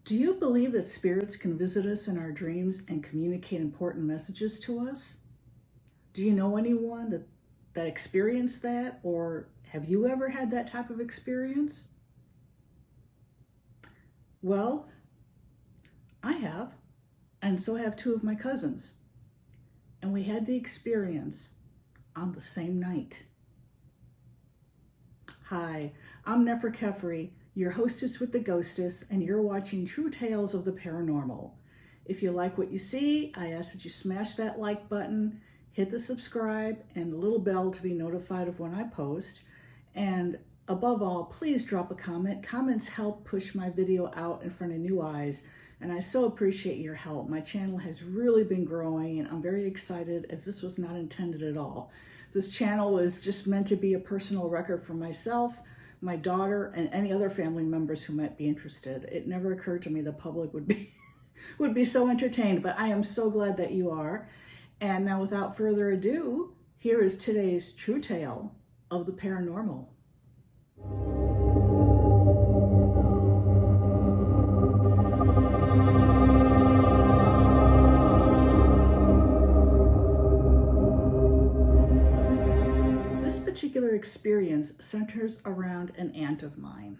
Do you believe that spirits can visit us in our dreams and communicate important messages to us? Do you know anyone that experienced that, or have you ever had that type of experience? Well, I have, and so have two of my cousins. And we had the experience on the same night. Hi, I'm Nefer Kefri, your hostess with the ghostess, and you're watching True Tales of the Paranormal. If you like what you see, I ask that you smash that like button, hit the subscribe, and the little bell to be notified of when I post. And above all, please drop a comment. Comments help push my video out in front of new eyes, and I so appreciate your help. My channel has really been growing, and I'm very excited as this was not intended at all. This channel was just meant to be a personal record for myself, my daughter, and any other family members who might be interested. It never occurred to me the public would be would be so entertained, but I am so glad that you are. And now, without further ado, here is today's true tale of the paranormal. This particular experience centers around an aunt of mine.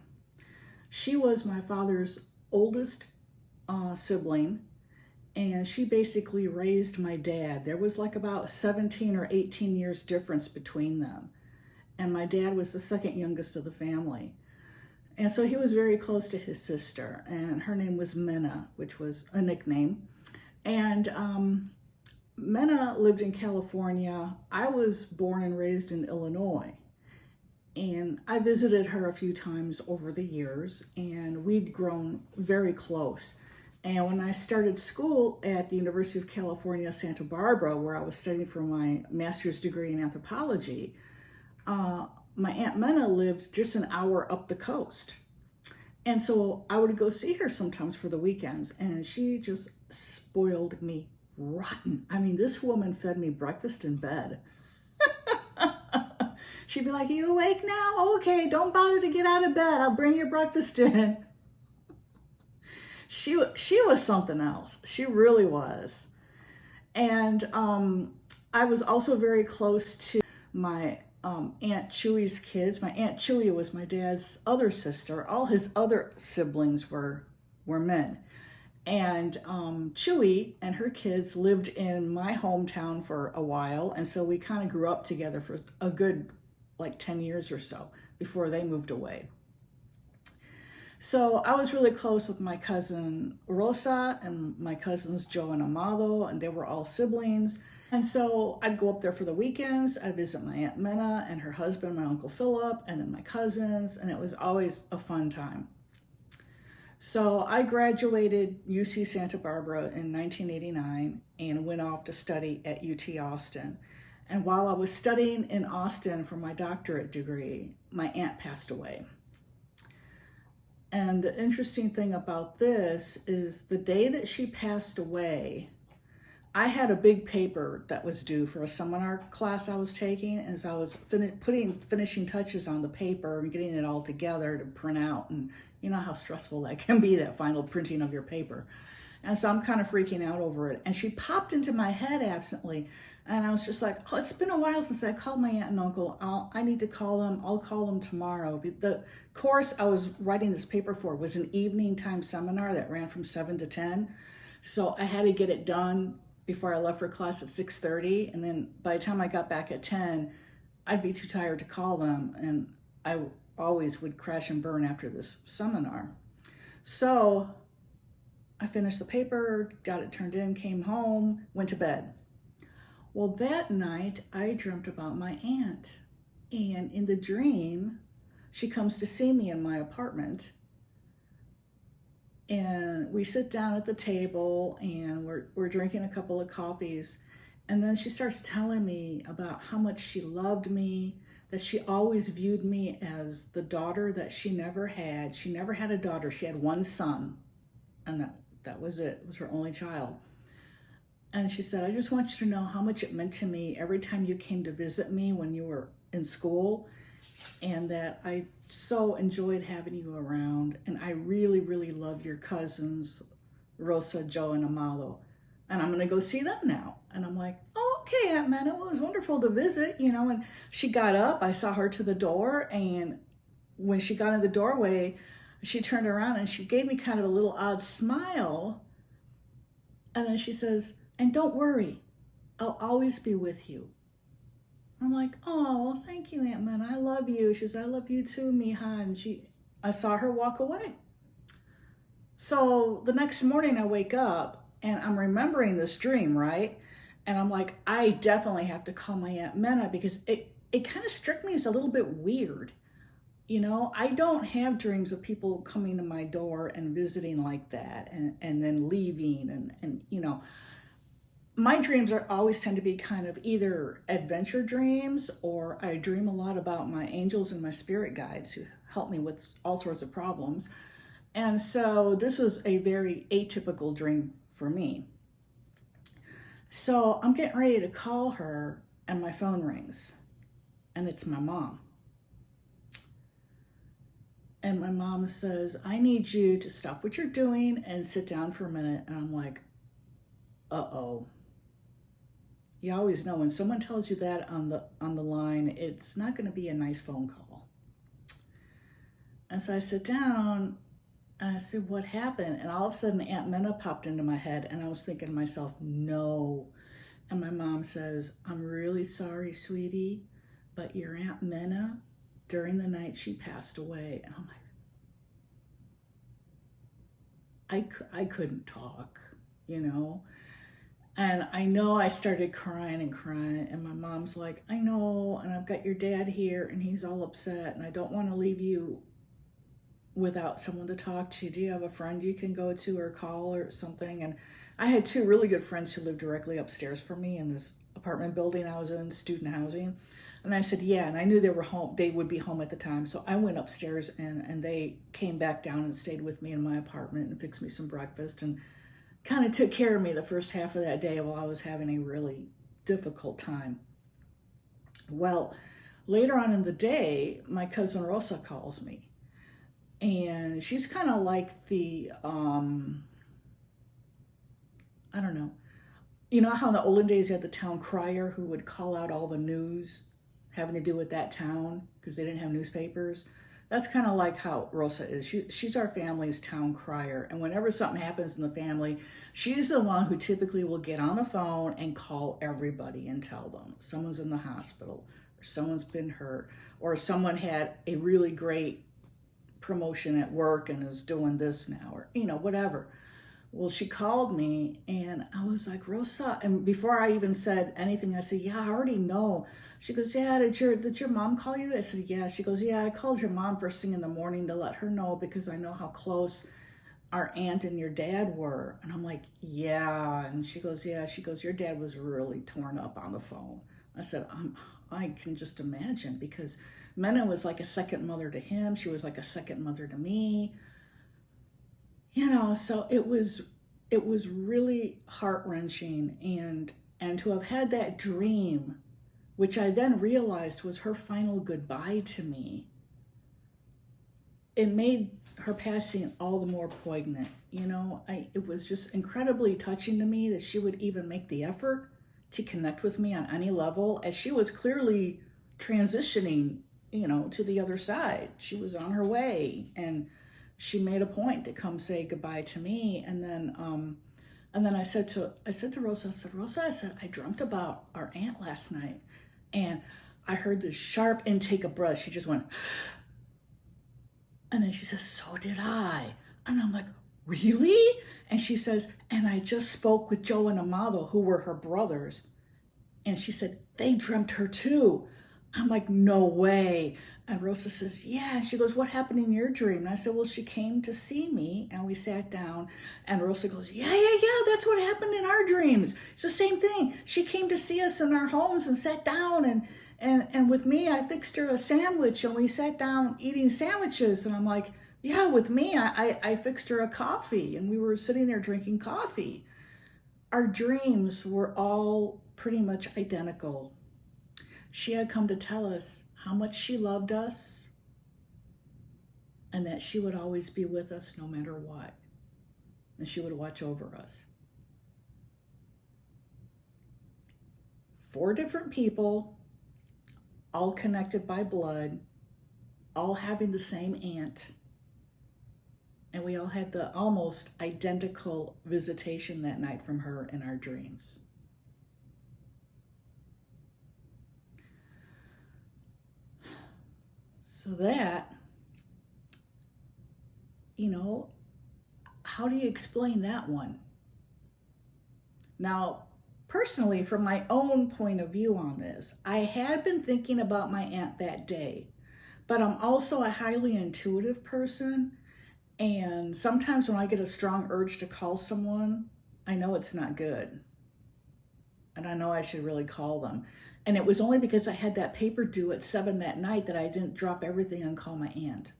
She was my father's oldest sibling, and she basically raised my dad. There was like about 17 or 18 years difference between them. And my dad was the second youngest of the family. And so he was very close to his sister, and her name was Minna, which was a nickname. And Minna lived in California. I was born and raised in Illinois. And I visited her a few times over the years, and we'd grown very close. And when I started school at the University of California, Santa Barbara, where I was studying for my master's degree in anthropology, my Aunt Minna lived just an hour up the coast. And so I would go see her sometimes for the weekends, and she just spoiled me rotten. I mean, this woman fed me breakfast in bed. She'd be like, "You awake now? Okay, don't bother to get out of bed. I'll bring your breakfast in." She was something else. She really was. And I was also very close to my Aunt Chewy's kids. My Aunt Chewy was my dad's other sister. All his other siblings were men. And Chewy and her kids lived in my hometown for a while. And so we kind of grew up together for a good like 10 years or so before they moved away. So I was really close with my cousin Rosa and my cousins Joe and Amado, and they were all siblings. And so I'd go up there for the weekends. I'd visit my Aunt Minna and her husband, my Uncle Philip, and then my cousins, and it was always a fun time. So I graduated UC Santa Barbara in 1989 and went off to study at UT Austin. And while I was studying in Austin for my doctorate degree, my aunt passed away. And the interesting thing about this is the day that she passed away, I had a big paper that was due for a seminar class I was taking. As I was finishing touches on the paper and getting it all together to print out, and you know how stressful that can be, that final printing of your paper. And so I'm kind of freaking out over it. And she popped into my head absently. And I was just like, oh, it's been a while since I called my aunt and uncle. I need to call them. I'll call them tomorrow. The course I was writing this paper for was an evening time seminar that ran from 7 to 10. So I had to get it done before I left for class at 6:30. And then by the time I got back at 10, I'd be too tired to call them. And I always would crash and burn after this seminar. So I finished the paper, got it turned in, came home, went to bed. Well, that night I dreamt about my aunt. And in the dream, she comes to see me in my apartment. And we sit down at the table and we're drinking a couple of coffees. And then she starts telling me about how much she loved me, that she always viewed me as the daughter that she never had. She never had a daughter. She had one son, and that was it. It was her only child. And she said, "I just want you to know how much it meant to me every time you came to visit me when you were in school. and that I so enjoyed having you around. And I really, really love your cousins, Rosa, Joe, and Amado. And I'm going to go see them now. And I'm like, oh, okay, Aunt Mena, it was wonderful to visit, you know. And she got up, I saw her to the door. And when she got in the doorway, she turned around and she gave me kind of a little odd smile. And then she says, and don't worry, I'll always be with you. I'm like, oh, thank you, Aunt Mena. I love you. She says, I love you too, Mija. And I saw her walk away. So the next morning I wake up and I'm remembering this dream, right? And I'm like, I definitely have to call my Aunt Mena because it kind of struck me as a little bit weird. You know, I don't have dreams of people coming to my door and visiting like that and then leaving and you know, my dreams are always tend to be kind of either adventure dreams, or I dream a lot about my angels and my spirit guides who help me with all sorts of problems. And so this was a very atypical dream for me. So I'm getting ready to call her and my phone rings and it's my mom. And my mom says, I need you to stop what you're doing and sit down for a minute. And I'm like, uh-oh. You always know when someone tells you that on the line, it's not going to be a nice phone call. And so I sit down and I said, what happened? And all of a sudden Aunt Mena popped into my head and I was thinking to myself, no. And my mom says, I'm really sorry, sweetie, but your Aunt Mena, during the night she passed away. And I'm like, I couldn't talk, you know. And I know I started crying and crying, and my mom's like, I know, and I've got your dad here, and he's all upset, and I don't want to leave you without someone to talk to. Do you have a friend you can go to or call or something? And I had two really good friends who lived directly upstairs from me in this apartment building I was in, student housing. And I said, yeah, and I knew they were home. They would be home at the time. So I went upstairs, and they came back down and stayed with me in my apartment and fixed me some breakfast and kind of took care of me the first half of that day while I was having a really difficult time. Well, later on in the day, my cousin Rosa calls me. And she's kind of like the, I don't know. You know how in the olden days you had the town crier who would call out all the news having to do with that town because they didn't have newspapers? That's kind of like how Rosa is. She's our family's town crier. And whenever something happens in the family, she's the one who typically will get on the phone and call everybody and tell them someone's in the hospital or someone's been hurt or someone had a really great promotion at work and is doing this now or, you know, whatever. Well, she called me and I was like, Rosa, and before I even said anything, I said, yeah, I already know. She goes, yeah, did your mom call you? I said, yeah. She goes, yeah, I called your mom first thing in the morning to let her know because I know how close our aunt and your dad were. And I'm like, yeah. And she goes, yeah. She goes, your dad was really torn up on the phone. I said, I can just imagine because Mena was like a second mother to him. She was like a second mother to me. You know, so it was really heart-wrenching and to have had that dream, which I then realized was her final goodbye to me, it made her passing all the more poignant. You know, it was just incredibly touching to me that she would even make the effort to connect with me on any level, as she was clearly transitioning, you know, to the other side. She was on her way, and she made a point to come say goodbye to me. And then I said to Rosa, I said, I dreamt about our aunt last night, and I heard this sharp intake of breath. She just went, and then she says, so did I. And I'm like, really? And she says, and I just spoke with Joe and Amado, who were her brothers. And she said, they dreamt her too. I'm like, no way. And Rosa says, yeah. She goes, what happened in your dream? And I said, well, she came to see me and we sat down. And Rosa goes, yeah, that's what happened in our dreams. It's the same thing. She came to see us in our homes and sat down, and with me, I fixed her a sandwich and we sat down eating sandwiches. And I'm like, yeah, with me, I fixed her a coffee and we were sitting there drinking coffee. Our dreams were all pretty much identical. She had come to tell us how much she loved us, and that she would always be with us no matter what. And she would watch over us. 4 different people, all connected by blood, all having the same aunt. And we all had the almost identical visitation that night from her in our dreams. So that, how do you explain that one? Now, personally, from my own point of view on this, I had been thinking about my aunt that day, but I'm also a highly intuitive person. And sometimes when I get a strong urge to call someone, I know it's not good. And I know I should really call them. And it was only because I had that paper due at 7 that night that I didn't drop everything and call my aunt.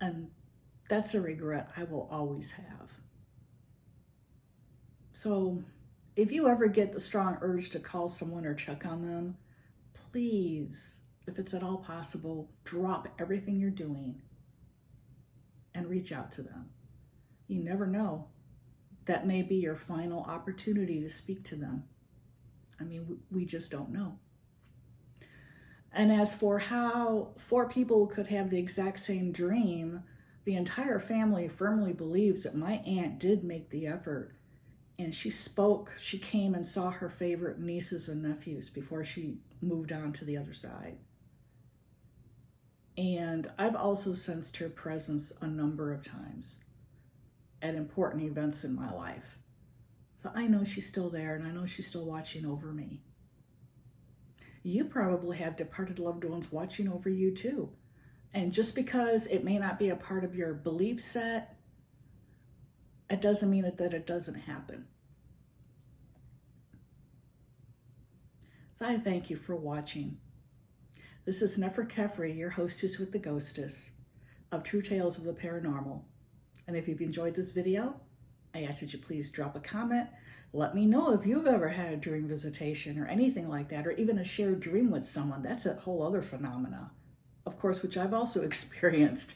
And that's a regret I will always have. So if you ever get the strong urge to call someone or check on them, please, if it's at all possible, drop everything you're doing and reach out to them. You never know. That may be your final opportunity to speak to them. I mean, we just don't know. And as for how 4 people could have the exact same dream, the entire family firmly believes that my aunt did make the effort. And she came and saw her favorite nieces and nephews before she moved on to the other side. And I've also sensed her presence a number of times at important events in my life. So I know she's still there, and I know she's still watching over me. You probably have departed loved ones watching over you too. And just because it may not be a part of your belief set, it doesn't mean that it doesn't happen. So I thank you for watching. This is Nefer Kefri, your hostess with the ghostess of True Tales of the Paranormal. And if you've enjoyed this video, I ask that you please drop a comment. Let me know if you've ever had a dream visitation or anything like that, or even a shared dream with someone. That's a whole other phenomena, of course, which I've also experienced.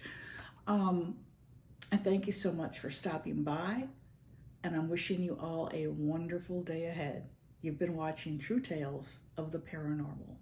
I thank you so much for stopping by, and I'm wishing you all a wonderful day ahead. You've been watching True Tales of the Paranormal.